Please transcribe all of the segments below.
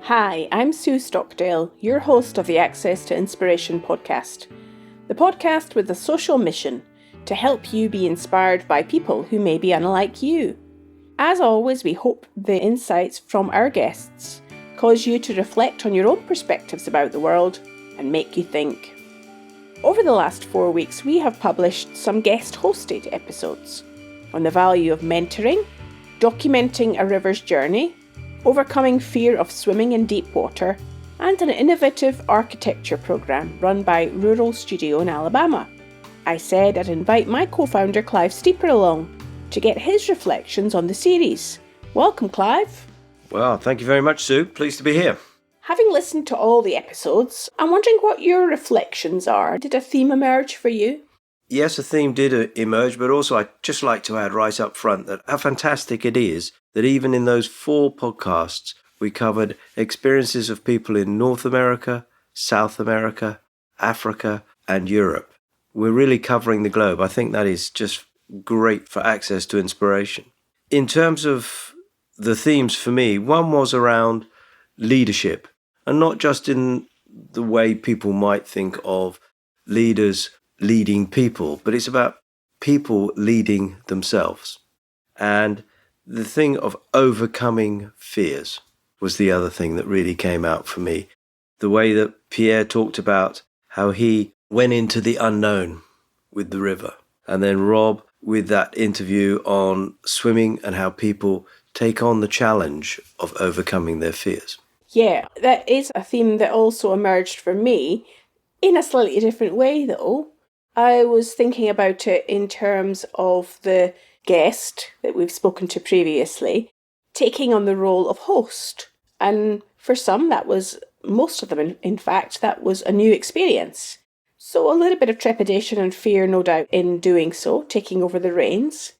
Hi, I'm Sue Stockdale, your host of the Access to Inspiration podcast. The podcast with a social mission to help you be inspired by people who may be unlike you. As always, we hope the insights from our guests cause you to reflect on your own perspectives about the world and make you think. Over the last 4 weeks, we have published some guest-hosted episodes on the value of mentoring, documenting a river's journey, overcoming fear of swimming in deep water, and an innovative architecture programme run by Rural Studio in Alabama. I said I'd invite my co-founder Clive Steeper along to get his reflections on the series. Welcome, Clive. Well, thank you very much, Sue. Pleased to be here. Having listened to all the episodes, I'm wondering what your reflections are. Did a theme emerge for you? Yes, a theme did emerge, but also I'd just like to add right up front that how fantastic it is that even in those 4 podcasts, we covered experiences of people in North America, South America, Africa, and Europe. We're really covering the globe. I think that is just great for access to inspiration. In terms of the themes for me, one was around leadership, and not just in the way people might think of leaders leading people, but it's about people leading themselves. And the thing of overcoming fears was the other thing that really came out for me. The way that Pierre talked about how he went into the unknown with the river. And then Rob with that interview on swimming and how people take on the challenge of overcoming their fears. Yeah, that is a theme that also emerged for me in a slightly different way though. I was thinking about it in terms of the guest that we've spoken to previously taking on the role of host. And for some, most of them, in fact, that was a new experience. So a little bit of trepidation and fear, no doubt, in doing so, taking over the reins.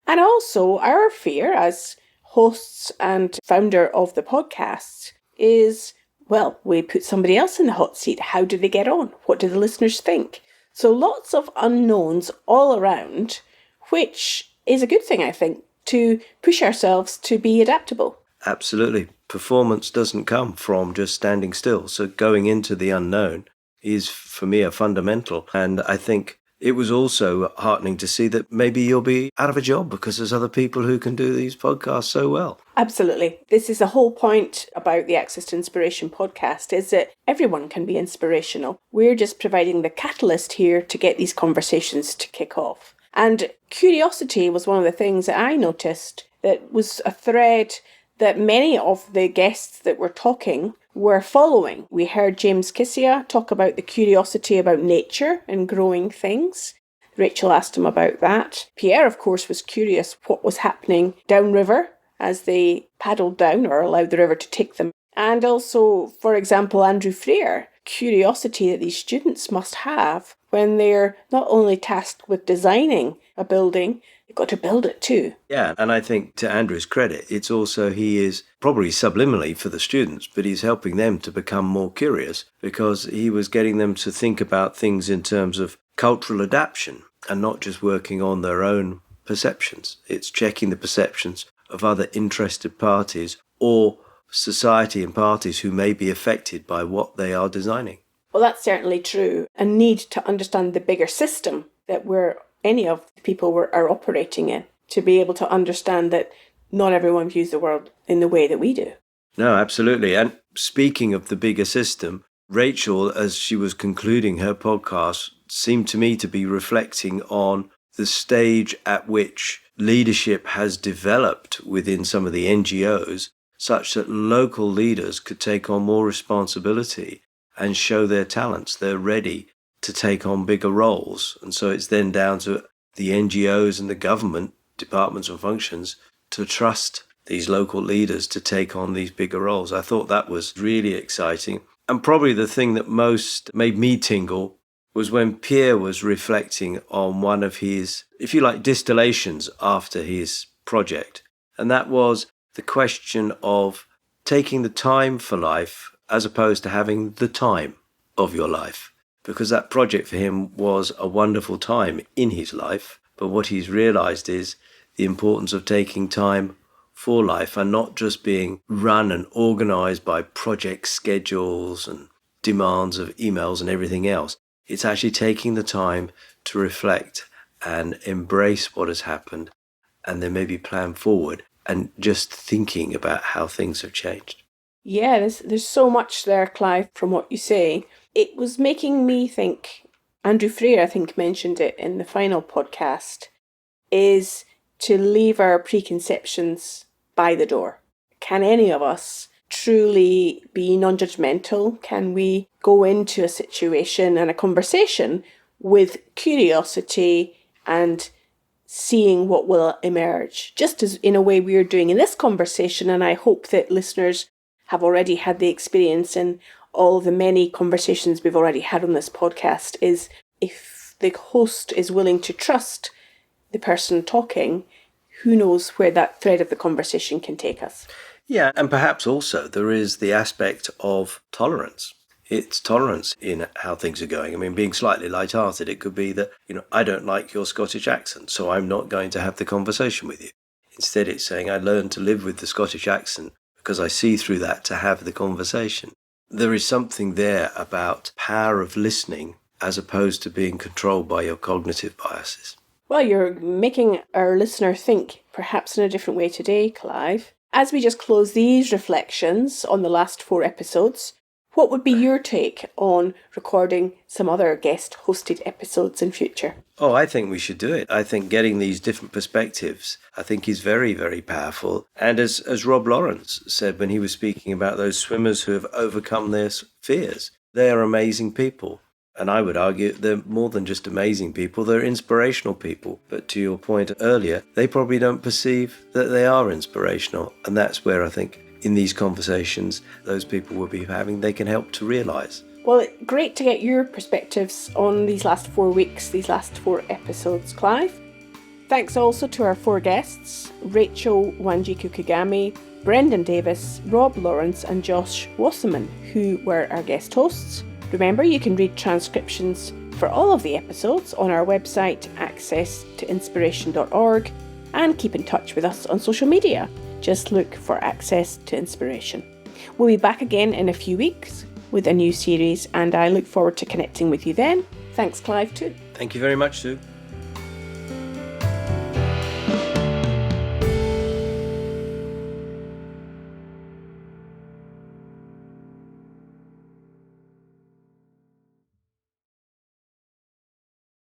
And also our fear as hosts and founder of the podcast is, well, we put somebody else in the hot seat. How do they get on? What do the listeners think? So lots of unknowns all around, which is a good thing, I think, to push ourselves to be adaptable. Absolutely. Performance doesn't come from just standing still. So going into the unknown is, for me, a fundamental. And I think it was also heartening to see that maybe you'll be out of a job because there's other people who can do these podcasts so well. Absolutely. This is the whole point about the Access to Inspiration podcast, is that everyone can be inspirational. We're just providing the catalyst here to get these conversations to kick off. And curiosity was one of the things that I noticed that was a thread that many of the guests that were talking were following. We heard James Kissia talk about the curiosity about nature and growing things. Rachel asked him about that. Pierre, of course, was curious what was happening downriver as they paddled down or allowed the river to take them. And also, for example, Andrew Freer, curiosity that these students must have when they're not only tasked with designing a building, they've got to build it too. Yeah, and I think to Andrew's credit, it's also he is probably subliminally for the students, but he's helping them to become more curious because he was getting them to think about things in terms of cultural adaptation and not just working on their own perceptions. It's checking the perceptions of other interested parties or society and parties who may be affected by what they are designing. Well, that's certainly true. A need to understand the bigger system that any of the people are operating in, to be able to understand that not everyone views the world in the way that we do. No, absolutely. And speaking of the bigger system, Rachel, as she was concluding her podcast, seemed to me to be reflecting on the stage at which leadership has developed within some of the NGOs, such that local leaders could take on more responsibility and show their talents. They're ready to take on bigger roles. And so it's then down to the NGOs and the government departments and functions to trust these local leaders to take on these bigger roles. I thought that was really exciting. And probably the thing that most made me tingle was when Pierre was reflecting on one of his, if you like, distillations after his project. And that was the question of taking the time for life as opposed to having the time of your life. Because that project for him was a wonderful time in his life. But what he's realized is the importance of taking time for life are not just being run and organised by project schedules and demands of emails and everything else. It's actually taking the time to reflect and embrace what has happened and then maybe plan forward and just thinking about how things have changed. Yeah, there's so much there, Clive, from what you say. It was making me think, Andrew Freer, I think, mentioned it in the final podcast, is to leave our preconceptions by the door. Can any of us truly be non-judgmental? Can we go into a situation and a conversation with curiosity and seeing what will emerge, just as in a way we're doing in this conversation? And I hope that listeners have already had the experience in all the many conversations we've already had on this podcast, is if the host is willing to trust the person talking, who knows where that thread of the conversation can take us. Yeah, and perhaps also there is the aspect of tolerance. It's tolerance in how things are going. I mean, being slightly light-hearted, it could be that, I don't like your Scottish accent, so I'm not going to have the conversation with you. Instead, it's saying I learned to live with the Scottish accent because I see through that to have the conversation. There is something there about power of listening as opposed to being controlled by your cognitive biases. Well, you're making our listener think perhaps in a different way today, Clive. As we just close these reflections on the last 4 episodes, what would be your take on recording some other guest-hosted episodes in future? Oh, I think we should do it. I think getting these different perspectives, I think is very, very powerful. And as Rob Lawrence said when he was speaking about those swimmers who have overcome their fears, they are amazing people. And I would argue they're more than just amazing people, they're inspirational people. But to your point earlier, they probably don't perceive that they are inspirational. And that's where I think in these conversations those people will be having, they can help to realise. Well, great to get your perspectives on these last 4 weeks, these last 4 episodes, Clive. Thanks also to our 4 guests, Rachel Wanjiku-Kagami, Brendan Davis, Rob Lawrence and Josh Wasserman, who were our guest hosts. Remember, you can read transcriptions for all of the episodes on our website, accesstoinspiration.org, and keep in touch with us on social media. Just look for Access to Inspiration. We'll be back again in a few weeks with a new series, and I look forward to connecting with you then. Thanks, Clive, too. Thank you very much, Sue.